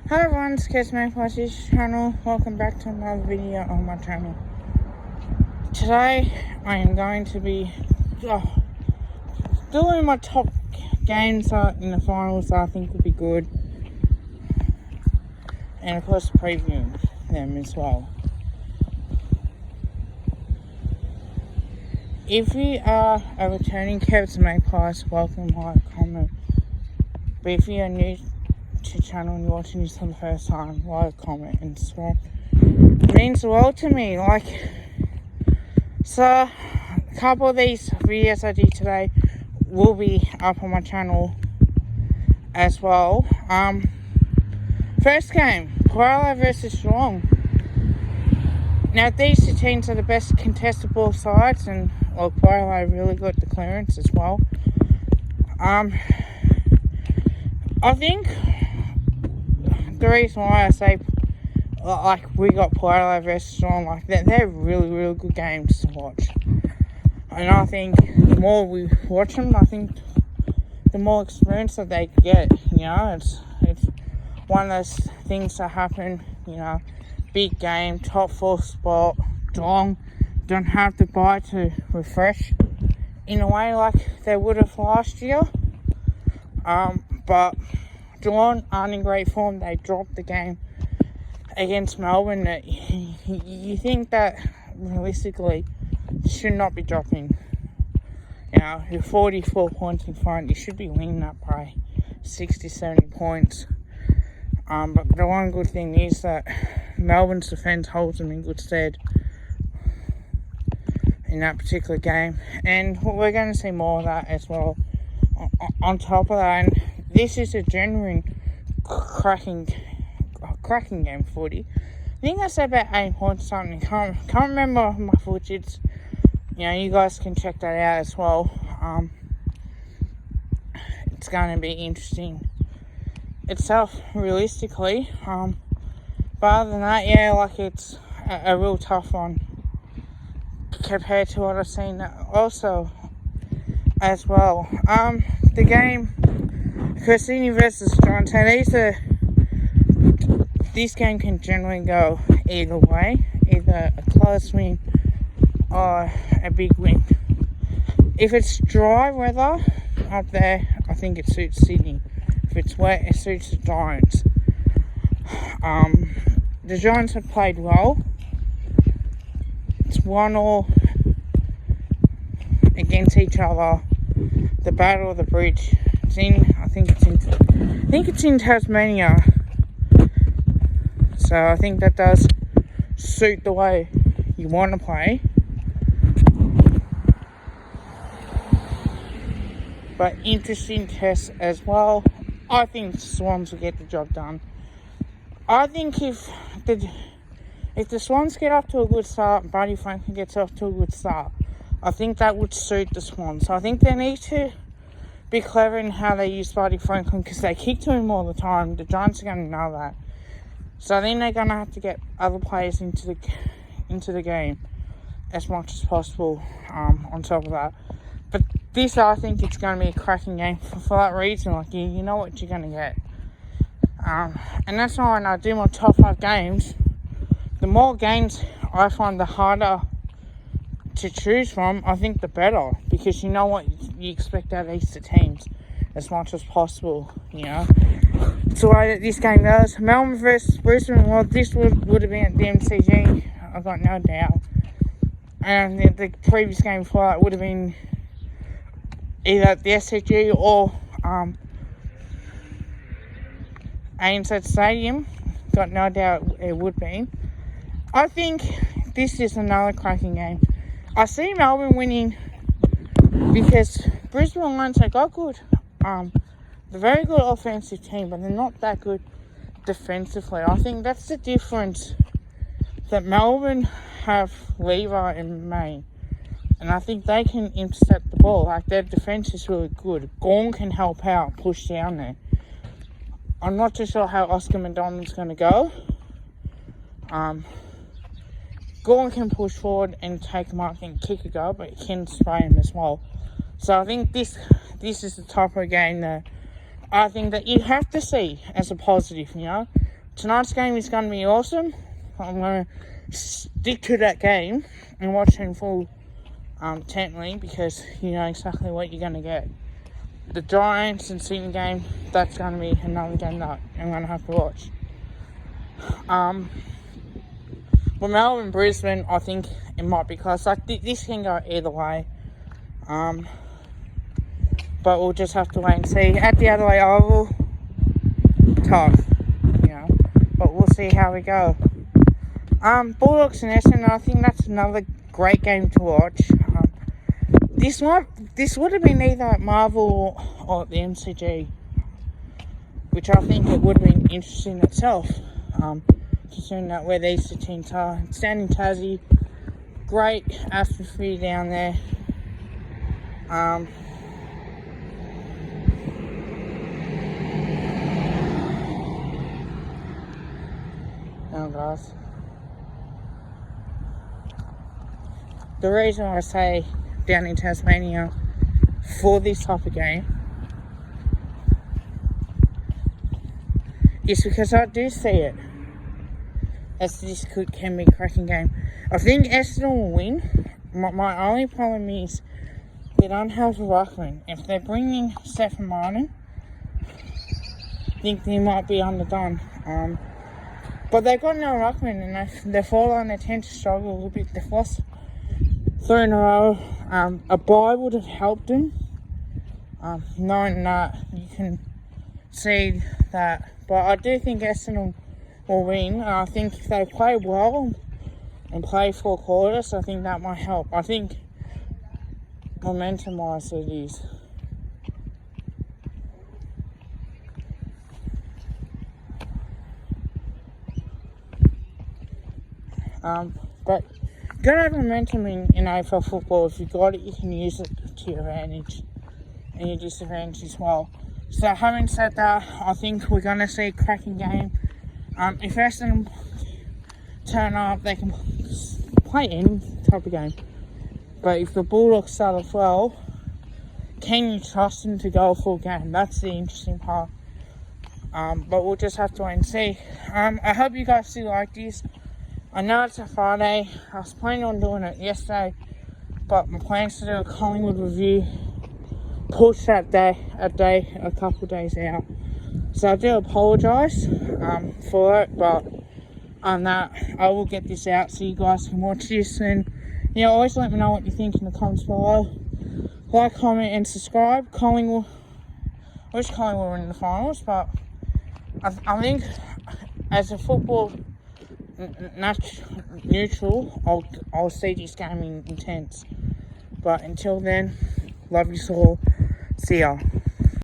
Hi everyone, it's Kesmay channel. Welcome back to another video on my channel. Today I am going to be doing my top games in the finals that I think would be good, and of course previewing them as well. If you are a returning Kesmay, welcome, like, comment. But if you are new to the channel and you're watching this for the first time, like, comment and subscribe. It means the world to me. So a couple of these videos I did today will be up on my channel as well. First game, Polaris versus Geelong. Now these two teams are the best contestable sides, and Polaris really got the clearance as well. I think the reason why I say we got Polaris versus Geelong, they're really, really good games to watch. And I think the more we watch them, I think the more experience that they get. It's one of those things that happen. Big game, top 4 spot. Geelong don't have to buy to refresh in a way like they would have last year. But Geelong aren't in great form. They dropped the game against Melbourne. That you think that realistically should not be dropping. You're 44 points in front. You should be winning that by 60, 70 points. But the one good thing is that Melbourne's defence holds them in good stead in that particular game. And we're going to see more of that as well. On top of that, and this is a genuine cracking game footy. I think I said about 8 points or something. Can't remember my footage. You guys can check that out as well. It's going to be interesting itself, realistically. But other than that, it's a real tough one compared to what I've seen also as well. The game, Cassini versus Johnson, this game can generally go either way, either a close win or a big win. If it's dry weather up there, I think it suits Sydney. If it's wet, it suits the Giants. The Giants have played well. It's 1-1 against each other. The Battle of the Bridge. I think it's in Tasmania. So I think that does suit the way you want to play. But interesting test as well. I think the Swans will get the job done. I think if the Swans get off to a good start, Buddy Franklin gets off to a good start, I think that would suit the Swans. So I think they need to be clever in how they use Buddy Franklin, because they kick to him all the time. The Giants are going to know that. So then they're going to have to get other players into the game as much as possible on top of that. But this, I think it's going to be a cracking game for that reason. You know what you're going to get. And that's why when I do my top 5 games, the more games I find the harder to choose from, I think the better, because you know what you expect out of these two teams as much as possible. It's the way that this game goes. Melbourne versus Brisbane, this would have been at the MCG, I've got no doubt. And the previous game before that would have been either at the SCG or ANZ Stadium. Got no doubt it would be. I think this is another cracking game. I see Melbourne winning because Brisbane Lions, they got good. They're a very good offensive team, but they're not that good defensively. I think that's the difference, that Melbourne have Lever and May, and I think they can intercept the ball. Their defence is really good. Gawn can help out, push down there. I'm not too sure how Oscar McDonald's going to go. Gawn can push forward and take him up and kick a goal, but he can spray him as well. So I think this is the type of game that I think that you have to see as a positive, tonight's game is going to be awesome. I'm going to stick to that game and watch it in full intently because you know exactly what you're going to get. The Giants and Sydney game, that's going to be another game that I'm going to have to watch. But Melbourne, Brisbane, I think it might be close. Like this can go either way. But we'll just have to wait and see. At the Adelaide Oval, tough, you know. But we'll see how we go. Bulldogs and Essendon, I think that's another great game to watch. This would have been either at Marvel or at the MCG, which I think it would have been interesting itself. Considering that where these two teams are. Standing Tassie, great atmosphere down there. Now guys, the reason I say down in Tasmania for this type of game is because I do see it as this can be a cracking game. I think Essendon will win. My only problem is they don't have a ruckman. If they're bringing Stephen Martin, I think they might be underdone. But they've got no ruckman and they've fallen. They tend to struggle a little bit. They've lost 3 in a row. A bye would have helped them. Knowing that you can see that. But I do think Essendon will win. I think if they play well and play 4 quarters, I think that might help. I think momentum-wise it is. But you gotta have momentum in AFL football. If you've got it, you can use it to your advantage and your disadvantage as well. So having said that, I think we're gonna see a cracking game. If Essendon turn up, they can play any type of game. But if the Bulldogs start off well, can you trust them to go a full game? That's the interesting part. But we'll just have to wait and see. I hope you guys do like this. I know it's a Friday. I was planning on doing it yesterday, but my plans to do a Collingwood review pushed that day a couple of days out. So I do apologise for it, but on that, I will get this out so you guys can watch this. And yeah, always let me know what you think in the comments below. Like, comment, and subscribe. Collingwood, I wish Collingwood were in the finals, but I think as a football neutral, I'll see this game intense. But until then, love you all. See ya.